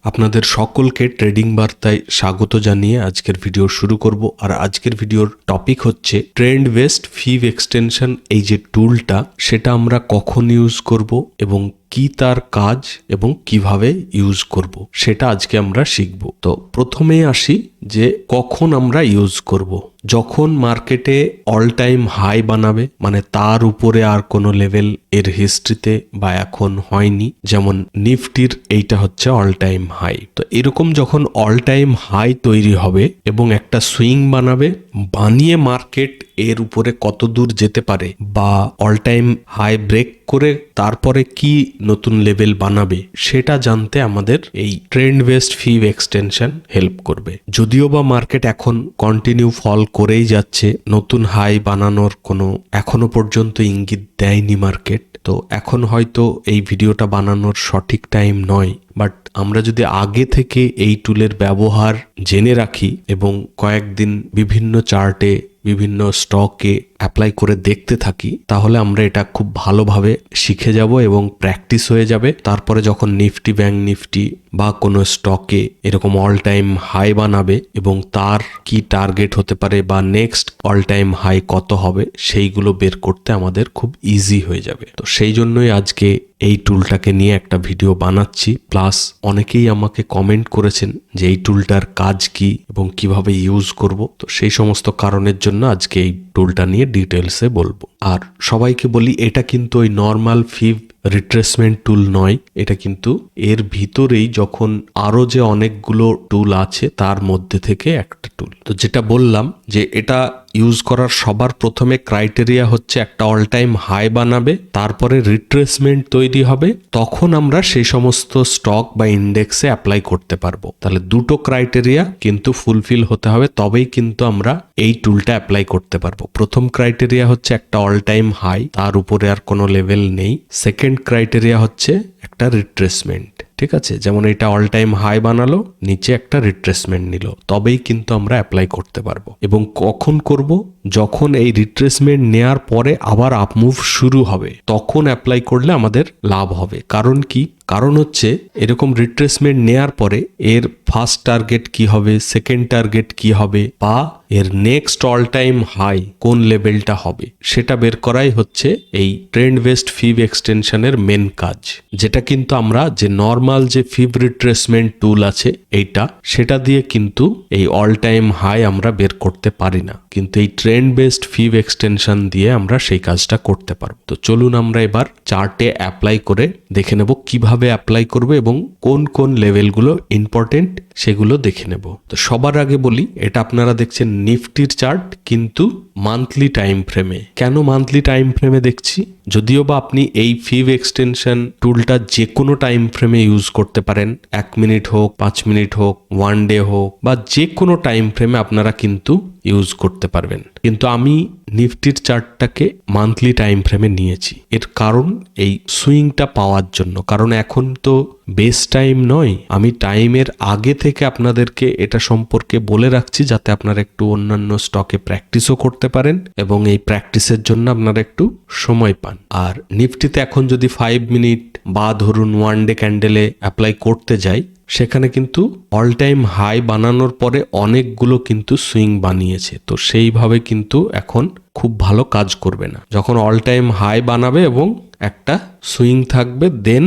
আপনাদের সকলকে ট্রেডিং বার্তায় স্বাগত জানিয়ে আজকের ভিডিও শুরু করব। আর আজকের ভিডিওর টপিক হচ্ছে ট্রেন্ড বেস্ট ফিভ এক্সটেনশন। এই যে টুলটা, সেটা আমরা কখন ইউজ করব এবং কি তার কাজ এবং কিভাবে ইউজ করব সেটা আজকে আমরা শিখব। তো প্রথমেই আসি যে কখন আমরা ইউজ করব। যখন মার্কেটে অল টাইম হাই বানাবে, মানে তার উপরে আর কোনো লেভেল এর হিস্ট্রিতে বা এখন হয়নি, যেমন নিফটির এইটা হচ্ছে অল টাইম হাই। তো এরকম যখন অল টাইম হাই তৈরি হবে এবং একটা সুইং বানাবে, বানিয়ে মার্কেট এর উপরে কত দূর যেতে পারে বা অল টাইম হাই ব্রেক করে তারপরে কি নতুন লেভেল বানাবে সেটা জানতে আমাদের এই ট্রেন্ড বেস্ট ফিভ এক্সটেনশন হেল্প করবে। যদিও বা মার্কেট এখন কন্টিনিউ ফল করেই যাচ্ছে, নতুন হাই বানানোর কোনো এখনো পর্যন্ত ইঙ্গিত দেয়নি মার্কেট। তো এখন হয়তো এই ভিডিওটা বানানোর সঠিক টাইম নয়, বাট আমরা যদি আগে থেকে এই টুলের ব্যবহার জেনে রাখি এবং কয়েকদিন বিভিন্ন চার্টে বিভিন্ন স্টকে অ্যাপ্লাই করে দেখতে থাকি, তাহলে আমরা এটা খুব ভালোভাবে শিখে যাব এবং প্র্যাকটিস হয়ে যাবে। তারপরে যখন নিফটি, ব্যাংক নিফটি বা কোনো স্টকে এরকম অল টাইম হাই বানাবে এবং তার কি টার্গেট হতে পারে বা নেক্সট অল টাইম হাই কত হবে, সেইগুলো বের করতে আমাদের খুব ইজি হয়ে যাবে। তো সেই জন্যই আজকে এই টুলটাকে নিয়ে একটা ভিডিও বানাচ্ছি। প্লাস অনেকেই আমাকে কমেন্ট করেছেন যে এই টুলটার কাজ কি এবং কিভাবে ইউজ করব। তো সেই সমস্ত কারণের জন্য আজকে এই টুলটা নিয়ে ডিটেলসে বলবো। আর সবাইকে বলি, এটা কিন্তু ওই নর্মাল ফিভ রিট্রেসমেন্ট টুল নয়, এটা কিন্তু এর ভিতরেই যখন আরো যে অনেকগুলো টুল আছে তার মধ্যে থেকে একটা টুল। তো যেটা বললাম যে এটা ইউজ করার সবার প্রথমে ক্রাইটেরিয়া হচ্ছে একটা অল টাইম হাই বানাবে, তারপরে রিট্রেসমেন্ট তৈরি হবে, তখন আমরা সেই সমস্ত স্টক বা ইন্ডেক্সে অ্যাপ্লাই করতে পারবো। তাহলে দুটো ক্রাইটেরিয়া কিন্তু ফুলফিল হতে হবে, তবেই কিন্তু আমরা এই টুলটা অ্যাপ্লাই করতে পারবো। প্রথম ক্রাইটেরিয়া হচ্ছে একটা অল টাইম হাই, তার উপরে আর কোনো লেভেল নেই। সেকেন্ড ক্রাইটেরিয়া হচ্ছে একটা রিট্রেসমেন্ট। ঠিক আছে, যেমন এটা অল টাইম হাই বানালো, নিচে একটা রিট্রেসমেন্ট নিল, তবেই কিন্তু আমরা অ্যাপ্লাই করতে পারবো। এবং কখন করব? যখন এই রিট্রেসমেন্ট নেয়ার পরে আবার আপমুভ শুরু হবে, তখন অ্যাপ্লাই করলে আমাদের লাভ হবে। কারণ কি? কারণ হচ্ছে এরকম রিট্রেসমেন্ট নেয়ার পরে এর ফার্স্ট টার্গেট কি হবে, সেকেন্ড টার্গেট কি হবে, বা এর নেক্সট অল টাইম হাই কোন লেভেলটা হবে, সেটা বের করাই হচ্ছে এই ট্রেন্ড বেস্ট ফিভ এক্সটেনশনের মেন কাজ। যেটা কিন্তু আমরা যে নর্মাল যে ফিভ রিট্রেসমেন্ট টুল আছে এইটা, সেটা দিয়ে কিন্তু এই অল টাইম হাই আমরা বের করতে পারি না, কিন্তু এই ট্রেন্ড বেস্ট ফিভ এক্সটেনশন দিয়ে আমরা সেই কাজটা করতে পারবো। তো চলুন আমরা এবার চার্টে অ্যাপ্লাই করে দেখে নেব কিভাবে অ্যাপ্লাই করবে এবং কোন কোন লেভেলগুলো ইম্পর্টেন্ট সেগুলো দেখে নেব। তো সবার আগে বলি, এটা আপনারা দেখছেন নিফটির চার্ট, কিন্তু মান্থলি টাইম ফ্রেমে। কেন মান্থলি টাইম ফ্রেমে দেখছি? যদিও বা আপনি এই ফিভ এক্সটেনশন টুলটা যে কোনো টাইম ফ্রেমে ইউজ করতে পারেন, 1 মিনিট হোক, 5 মিনিট হোক, 1 ডে হোক, বা যে কোনো টাইম ফ্রেমে আপনারা কিন্তু ইউজ করতে পারবেন, কিন্তু আমি নিফটির চার্টটাকে মান্থলি টাইম ফ্রেমে নিয়েছি। এর কারণ এই সুইংটা পাওয়ার জন্য, কারণ এখন তো বেস টাইম নয়, আমি টাইমের আগে থেকে আপনাদেরকে এটা সম্পর্কে বলে রাখছি যাতে আপনারা একটু অন্যান্য স্টকে প্র্যাকটিসও করতে পারেন এবং এই প্র্যাকটিসের জন্য আপনারা একটু সময় পান। আর নিফটিতে এখন যদি 5 মিনিট বা ধরুন 1 ডে ক্যান্ডেলে অ্যাপ্লাই করতে যাই, সেখানে কিন্তু অল টাইম হাই বানানোর পরে অনেকগুলো কিন্তু সুইং বানিয়েছে। তো সেইভাবে কিন্তু এখন খুব ভালো কাজ করবে না। যখন অল টাইম হাই বানাবে এবং একটা সুইং থাকবে, দেন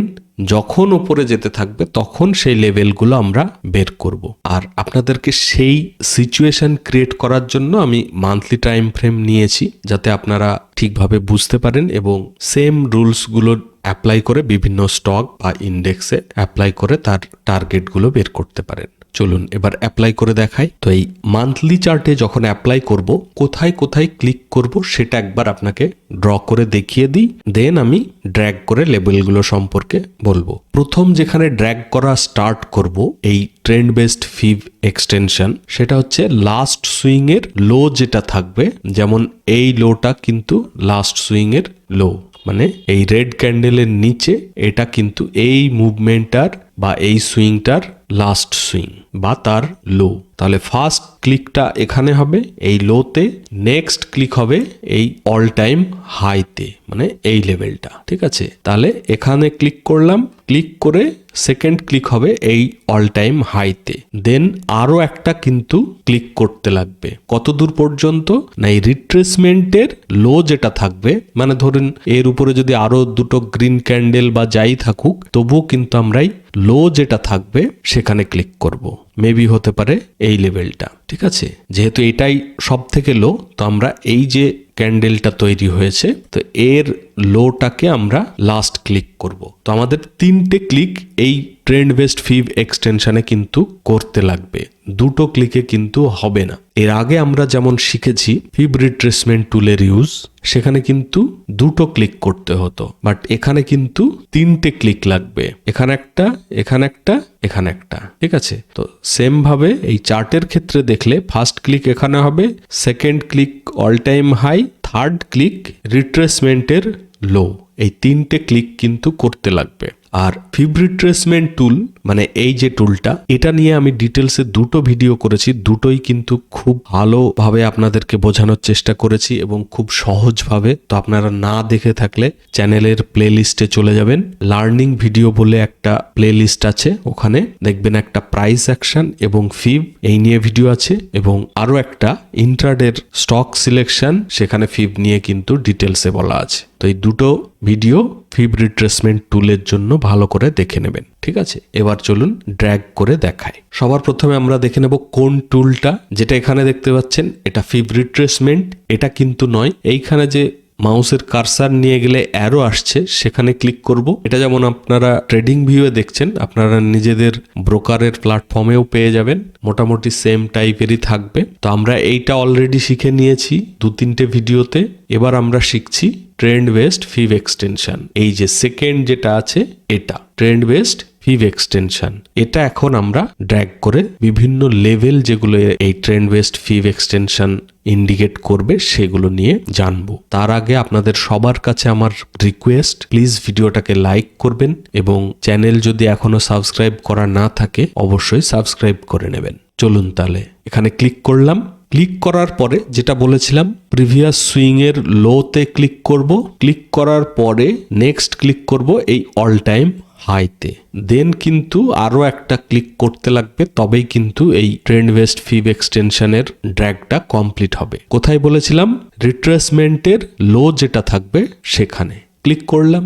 যখন উপরে যেতে থাকবে তখন সেই লেভেলগুলো আমরা বের করব। আর আপনাদেরকে সেই সিচুয়েশন ক্রিয়েট করার জন্য আমি মান্থলি টাইম ফ্রেম নিয়েছি, যাতে আপনারা ঠিকভাবে বুঝতে পারেন এবং সেম রুলসগুলো অ্যাপ্লাই করে বিভিন্ন স্টক বা ইন্ডেক্সে অ্যাপ্লাই করে তার টার্গেটগুলো বের করতে পারেন। চলুন এবার অ্যাপ্লাই করে দেখাই। তো এই মান্থলি চার্টে যখন অ্যাপ্লাই করব, কোথায় কোথায় ক্লিক করব সেটা একবার আপনাকে ড্র করে দেখিয়ে দিই, দেন আমি ড্র্যাগ করে লেভেলগুলো সম্পর্কে বলবো। প্রথম যেখানে ড্র্যাগ করা স্টার্ট করব এই ট্রেন্ড বেস্ট ফিভ এক্সটেনশন, সেটা হচ্ছে লাস্ট সুইং এর লো যেটা থাকবে। যেমন এই লোটা কিন্তু লাস্ট সুইং এর লো, মানে এই রেড ক্যান্ডেলের নিচে এটা কিন্তু এই মুভমেন্টটার বা এই সুইংটার লাস্ট সুইং বা তার লো। তাহলে ফার্স্ট ক্লিকটা এখানে হবে এই লোতে, নেক্সট ক্লিক হবে এই অল টাইম হাইতে, মানে এই লেভেলটা। ঠিক আছে, তাহলে এখানে ক্লিক করলাম, ক্লিক করে সেকেন্ড ক্লিক হবে এই অল টাইম হাইতে, দেন আরো একটা কিন্তু ক্লিক করতে লাগবে। কত দূর পর্যন্ত না, এই রিট্রেসমেন্টের লো যেটা থাকবে, মানে ধরুন এর উপরে যদি আরো দুটো গ্রিন ক্যান্ডেল বা যাই থাকুক, তবুও কিন্তু আমরাই লো যেটা থাকবে সেখানে ক্লিক করব। মেবি হতে পারে এই লেভেলটা। ঠিক আছে, যেহেতু এটাই সব থেকে লো, তো আমরা এই যে ক্যান্ডেলটা তৈরি হয়েছে, তো এর লোটাকে আমরা লাস্ট ক্লিক করব। তো আমাদের 3টে ক্লিক এই ট্রেন্ড বেসড ফিভ এক্সটেনশনে কিন্তু করতে লাগবে, দুটো ক্লিকে কিন্তু হবে না। এর আগে আমরা যেমন শিখেছি ফিভ রিট্রেসমেন্ট টুলের ইউজ, সেখানে কিন্তু দুটো ক্লিক করতে হতো, বাট এখানে কিন্তু 3টে ক্লিক লাগবে, এখানে একটা, এখানে একটা, এখানে একটা। ঠিক আছে, তো সেম ভাবে এই চার্টের ক্ষেত্রে দেখলে ফার্স্ট ক্লিক এখানে হবে, second click all time high, third click রিট্রেসমেন্টের লো। এই 3টে ক্লিক কিন্তু করতে লাগবে। আর ফিভ রিট্রেসমেন্ট টুল মানে এই যে টুলটা, এটা নিয়ে আমি ডিটেলসে দুটো ভিডিও করেছি, দুটোই কিন্তু খুব ভালোভাবে আপনাদেরকে বোঝানোর চেষ্টা করেছি এবং খুব সহজভাবে। তো আপনারা না দেখে থাকলে চ্যানেলের প্লে লিস্টে চলে যাবেন, লার্নিং ভিডিও বলে একটা প্লে লিস্ট আছে, ওখানে দেখবেন একটা প্রাইস অ্যাকশন এবং ফিভ এই নিয়ে ভিডিও আছে, এবং আরো একটা ইন্ট্রাডের স্টক সিলেকশন, সেখানে ফিভ নিয়ে কিন্তু ডিটেলসে বলা আছে। তো এই দুটো ভিডিও ফিভ রিট্রেসমেন্ট টুলের জন্য ভালো করে দেখে নেবেন। ঠিক আছে, এবার চলুন ড্র্যাগ করে দেখাই। সবার প্রথমে আমরা দেখে নেব কোন টুলটা। যেটা এখানে দেখতে পাচ্ছেন এটা ফিভ রিট্রেসমেন্ট, এটা কিন্তু নয়। এইখানে যে মাউসের কারসার নিয়ে গেলে অ্যারো আসছে, সেখানে ক্লিক করব। এটা যেমন আপনারা ট্রেডিং ভিউয়ে দেখছেন, আপনারা নিজেদের ব্রোকারের প্ল্যাটফর্মেও পেয়ে যাবেন, মোটামুটি সেম টাইপেরই থাকবে। তো আমরা এইটা অলরেডি শিখে নিয়েছি 2-3টে ভিডিওতে। এবার আমরা শিখছি ট্রেন্ড বেসড ফিভ এক্সটেনশন। এই যে সেকেন্ড যেটা আছে, এটা ট্রেন্ড বেসড ফিভ এক্সটেনশন। এটা এখন আমরা ড্র্যাগ করে বিভিন্ন লেভেল যেগুলো এই ট্রেন্ড বেসড ফিভ এক্সটেনশন ইন্ডিকেট করবে সেগুলো নিয়ে জানবো। তার আগে আপনাদের সবার কাছে আমার রিকোয়েস্ট, প্লিজ ভিডিওটাকে লাইক করবেন এবং চ্যানেল যদি এখনো সাবস্ক্রাইব করা না থাকে অবশ্যই সাবস্ক্রাইব করে নেবেন। চলুন তাহলে এখানে ক্লিক করলাম। ক্লিক করার পরে যেটা বলেছিলাম প্রিভিয়াস সুইং এর লোতে ক্লিক করব, ক্লিক করার পরে নেক্সট ক্লিক করব এই অল টাইম হাইতে, দেন কিন্তু আরো একটা ক্লিক করতে লাগবে, তবেই কিন্তু এই ট্রেন্ড বেসড ফিভ এক্সটেনশনের ড্র্যাগটা কমপ্লিট হবে। কোথায় বলেছিলাম? রিট্রেসমেন্টের লো যেটা থাকবে সেখানে ক্লিক করলাম।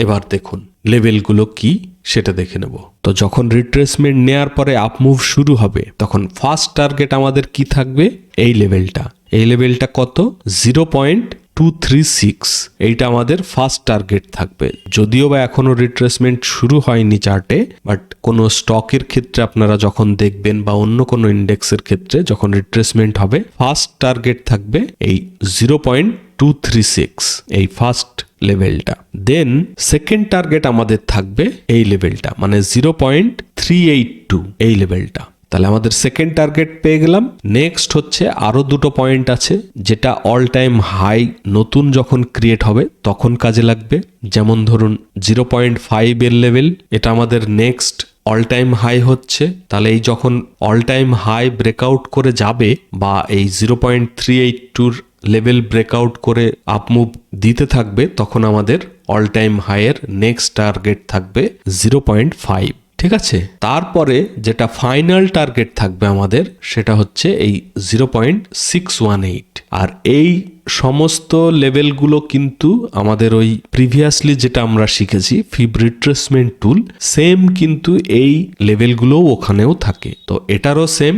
এবার দেখুন লেভেলগুলো কি সেটা দেখে নেব। তো যখন রিট্রেসমেন্ট নেয়ার পরে আপ মুভ শুরু হবে, তখন ফার্স্ট টার্গেট আমাদের কি থাকবে? এই লেভেলটা। এই লেভেলটা কত? 0.236। এইটা আমাদের ফার্স্ট টার্গেট থাকবে। যদিও বা এখনো রিট্রেসমেন্ট শুরু হয়নি চার্টে, বাট কোনো স্টকের ক্ষেত্রে আপনারা যখন দেখবেন বা অন্য কোনো ইন্ডেক্সের ক্ষেত্রে যখন রিট্রেসমেন্ট হবে, ফার্স্ট টার্গেট থাকবে এই 0.236, এই ফার্স্ট লেভেলটা। দেন সেকেন্ড টার্গেট আমাদের থাকবে এই লেভেলটা, মানে 0.382, এই লেভেলটা। তাহলে আমাদের সেকেন্ড টার্গেট পেয়ে গেলাম। নেক্সট হচ্ছে আরো দুটো পয়েন্ট আছে, যেটা অল টাইম হাই নতুন যখন ক্রিয়েট হবে তখন কাজে লাগবে। যেমন ধরুন 0.5 এর লেভেল, এটা আমাদের নেক্সট অল টাইম হাই হচ্ছে। তাহলে এই যখন অল টাইম হাই ব্রেকআউট করে যাবে বা এই 0.382 লেভেল ব্রেকআউট করে আপমুভ দিতে থাকবে, তখন আমাদের অল টাইম হাইয়ের নেক্সট টার্গেট থাকবে 0.5। ঠিক আছে, তারপরে যেটা ফাইনাল টার্গেট থাকবে আমাদের, সেটা হচ্ছে এই 0.618। আর এই সমস্ত লেভেলগুলো কিন্তু আমাদের ওই প্রিভিয়াসলি যেটা আমরা শিখেছি ফিভ রিট্রেসমেন্ট টুল, সেম কিন্তু এই লেভেলগুলোও ওখানেও থাকে। তো এটারও সেম।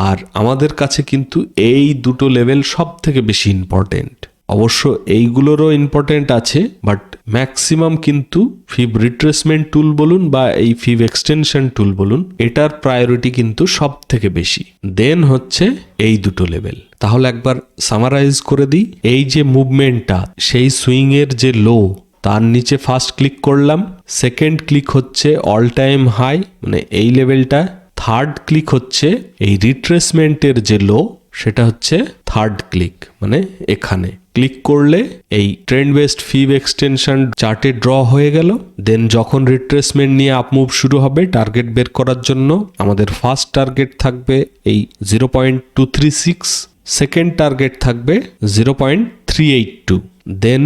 আর আমাদের কাছে কিন্তু এই দুটো লেভেল সব থেকে বেশি ইম্পর্টেন্ট। অবশ্য এইগুলোরও ইম্পর্টেন্ট আছে, বাট ম্যাক্সিমাম কিন্তু ফিভ রিট্রেসমেন্ট টুল বলুন বা এই ফিভ এক্সটেনশন টুল বলুন, এটার প্রায়োরিটি কিন্তু সব থেকে বেশি। দেন হচ্ছে এই দুটো লেভেল। তাহলে একবার সামারাইজ করে দিই। এই যে মুভমেন্টটা, সেই সুইং এর যে লো, তার নিচে ফার্স্ট ক্লিক করলাম, সেকেন্ড ক্লিক হচ্ছে অল টাইম হাই মানে এই লেভেলটা, থার্ড ক্লিক হচ্ছে এই রিট্রেসমেন্টের যে লো, সেটা হচ্ছে থার্ড ক্লিক, মানে এখানে ক্লিক করলে এই ট্রেন্ড বেসড ফিভ এক্সটেনশন চার্টে ড্র হয়ে গেল। দেন যখন রিট্রেসমেন্ট নিয়ে আপ মুভ শুরু হবে টার্গেট বের করার জন্য আমাদের ফার্স্ট টার্গেট থাকবে এই 0.236, সেকেন্ড টার্গেট থাকবে 0.382। দেন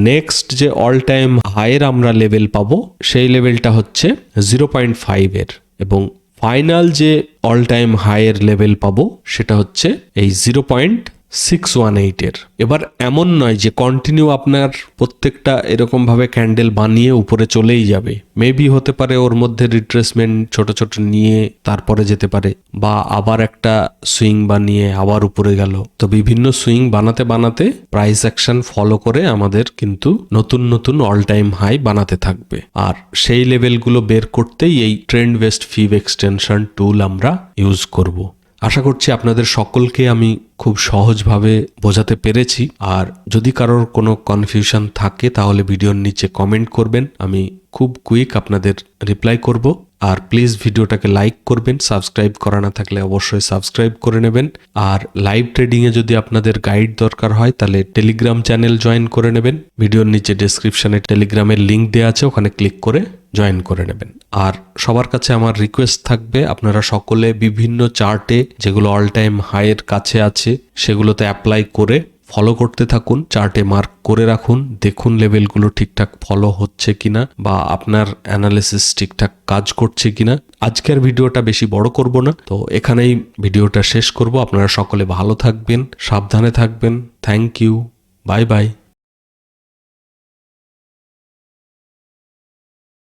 নেক্সট যে অল টাইম হাইয়ের আমরা লেভেল পাবো সেই লেভেলটা হচ্ছে 0.5 এর, এবং ফাইনাল যে অল টাইম হাইয়ের লেভেল পাবো সেটা হচ্ছে এই 0.618 এর। এবার এমন নয় যে কন্টিনিউ আপনার প্রত্যেকটা এরকম ভাবে ক্যান্ডেল বানিয়ে উপরে চলেই যাবে। মেবি হতে পারে ওর মধ্যে রিট্রেসমেন্ট ছোট ছোট নিয়ে তারপরে যেতে পারে, বা আবার একটা সুইং বানিয়ে আবার উপরে গেল। তো বিভিন্ন সুইং বানাতে বানাতে প্রাইস অ্যাকশন ফলো করে আমাদের কিন্তু নতুন নতুন অল টাইম হাই বানাতে থাকবে। আর সেই লেভেলগুলো বের করতেই এই ট্রেন্ড বেসড ফিভ এক্সটেনশন টুল আমরা ইউজ করব। আশা করছি আপনাদের সকলকে আমি খুব সহজভাবে বোঝাতে পেরেছি। আর যদি কারোর কোনো কনফিউশন থাকে তাহলে ভিডিওর নিচে কমেন্ট করবেন, আমি খুব কুইক আপনাদের রিপ্লাই করব। আর প্লিজ ভিডিওটাকে লাইক করবেন, সাবস্ক্রাইব করা না থাকলে অবশ্যই সাবস্ক্রাইব করে নেবেন। আর লাইভ ট্রেডিংয়ে যদি আপনাদের গাইড দরকার হয় তাহলে টেলিগ্রাম চ্যানেল জয়েন করে নেবেন। ভিডিওর নিচে ডেসক্রিপশনে টেলিগ্রামের লিঙ্ক দেওয়া আছে, ওখানে ক্লিক করে জয়েন করে নেবেন। আর সবার কাছে আমার রিকোয়েস্ট থাকবে আপনারা সকলে বিভিন্ন চার্টে যেগুলো অল টাইম হাইয়ের কাছে আছে সেগুলোতে অ্যাপ্লাই করে ফলো করতে থাকুন, চার্টে মার্ক করে রাখুন, দেখুন লেভেলগুলো ঠিকঠাক ফলো হচ্ছে কিনা বা আপনার অ্যানালিসিস ঠিকঠাক কাজ করছে কিনা। আজকের ভিডিওটা বেশি বড় করব না, তো এখানেই ভিডিওটা শেষ করব। আপনারা সকলে ভালো থাকবেন, সাবধানে থাকবেন। Thank you, bye by.